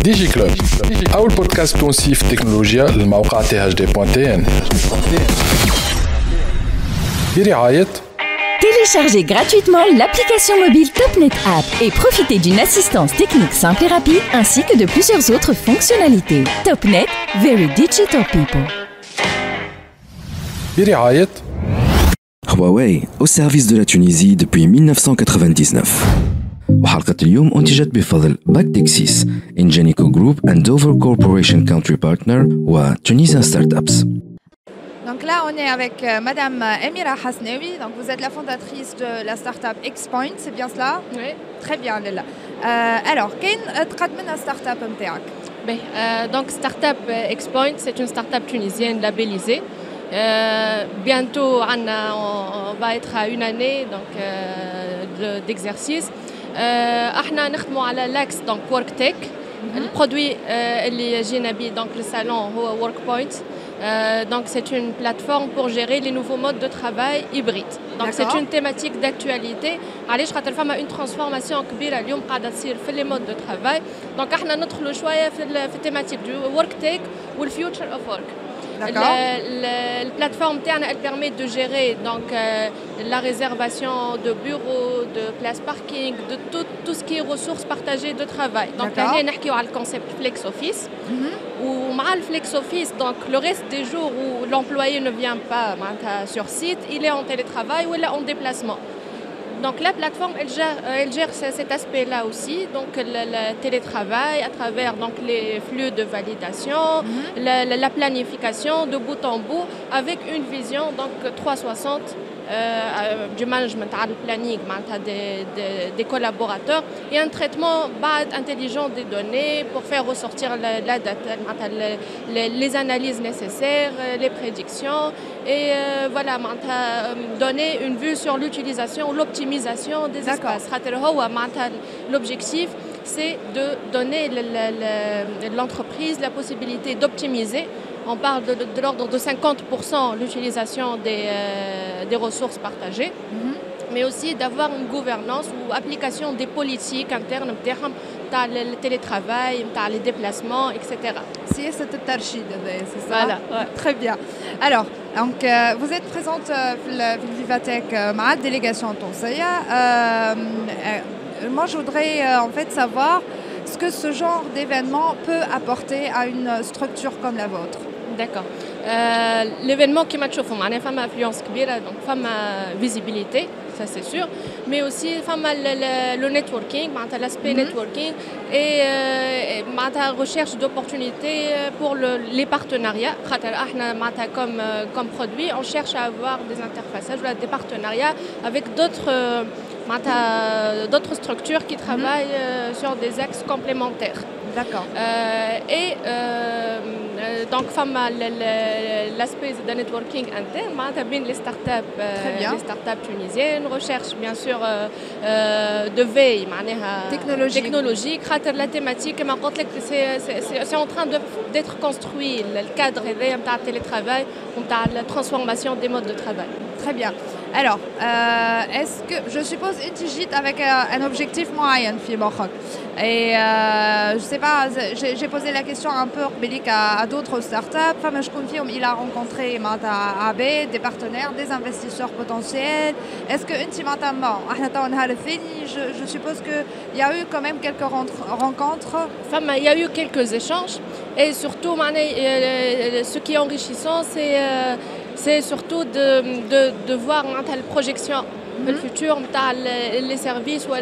ديجي كلوب أول بودكاست تونسي في التكنولوجيا للموقع THD.tn برعاية Téléchargez gratuitement l'application mobile TopNet App et profitez d'une assistance technique simple et rapide ainsi que de plusieurs autres fonctionnalités. TopNet, very digital people. برعاية Huawei au service de la Tunisie depuis 1999. وحلقة اليوم أنتجت بفضل باكتكسيس Ingenico Group and Dover Corporation Country Partner و Tunisian Startups. Donc là, on est avec Madame Emira Hasnaoui. Donc vous êtes la fondatrice de la startup Xpoint, c'est bien cela? Oui. Très bien, Lila. Alors, qu'est-ce que la startup MTAC? Donc startup Xpoint, c'est une startup tunisienne labellisée. Bientôt, on va être à une année donc, d'exercice. احنا نخدموا على l'axe donc WorkTech. البرودوي اللي جينا بيه donc le salon هو WorkPoint. Donc c'est une plateforme pour gérer les nouveaux modes de travail hybrides. Donc c'est une thématique d'actualité. علاش خاطر فما une transformation كبيرة اليوم قاعدة تصير في les modes de travail. Donc احنا ندخلوا شوية في التhématique du WorkTech ou le future of work. La plateforme Terne, elle permet de gérer donc, la réservation de bureaux, de places parking, de tout ce qui est ressources partagées de travail. Donc là, on a le concept Flex Office. Ou le Flex Office, donc le reste des jours où l'employé ne vient pas sur site, il est en télétravail ou il est en déplacement. Donc la plateforme, elle gère cet aspect-là aussi, donc le télétravail à travers donc, les flux de validation, la planification de bout en bout, avec une vision donc 360 du management, du planning, des collaborateurs et un traitement intelligent des données pour faire ressortir la data, les analyses nécessaires, les prédictions et voilà, donner une vue sur l'utilisation ou l'optimisation des espaces. L'objectif, c'est de donner l'entreprise la possibilité d'optimiser. On parle de l'ordre de 50% l'utilisation des ressources partagées, mais aussi d'avoir une gouvernance ou application des politiques internes, le télétravail, les déplacements, etc. C'est ça. Voilà. Ouais. Très bien. Alors, donc, vous êtes présente à Vivatech, ma délégation Tonsaya. Moi, je voudrais en fait savoir ce que ce genre d'événement peut apporter à une structure comme la vôtre. D'accord. L'événement qui m'a chauffé, il y a une influence كبيرة, donc femme visibilité, ça c'est sûr, mais aussi femme le networking, l'aspect networking et la recherche d'opportunités pour les partenariats. Comme produit, on cherche à avoir des interfaçages, des partenariats avec d'autres structures qui travaillent sur des axes complémentaires. D'accord. Donc, l'aspect de networking interne, les startups tunisiennes, recherche bien sûr de veille technologique. La thématique, c'est en train d'être construit, le cadre de télétravail, de la transformation des modes de travail. Très bien. Alors, est-ce que je suppose que avec un objectif moyen, et je sais pas, j'ai posé la question un peu à d'autres startups. Je confirme, il a rencontré AB, des partenaires, des investisseurs potentiels. Est-ce que je suppose qu'il y a eu quand même quelques rencontres? Il y a eu quelques échanges et surtout, ce qui est enrichissant, c'est surtout de voir la projection le futur, les services ou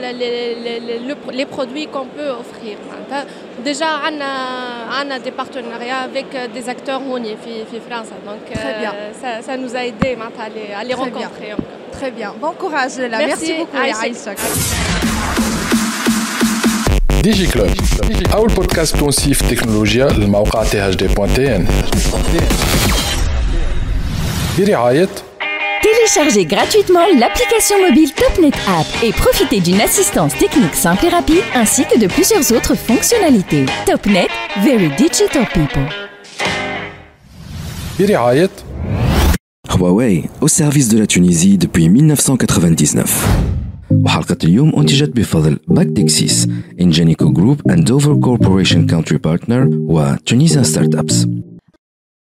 les produits qu'on peut offrir. Déjà, on a des partenariats avec des acteurs en France. Donc, ça nous a aidé à les rencontrer. Très bien. Bon courage là. Merci beaucoup, Aïcha. ديجي كلوب أول بودكاست تونسي في التكنولوجيا للموقع THD.tn برعاية Téléchargez gratuitement l'application mobile TopNet App et profitez d'une assistance technique simple et rapide ainsi que de plusieurs autres fonctionnalités. TopNet, very digital people. برعاية Huawei au service de la Tunisie depuis 1999. وحلقة اليوم أنتجت بفضل باك تكسيس إنجينيكو جروب أند دوفر كوربوريشن كونتري بارتنر وتونيزيان ستارت أبس.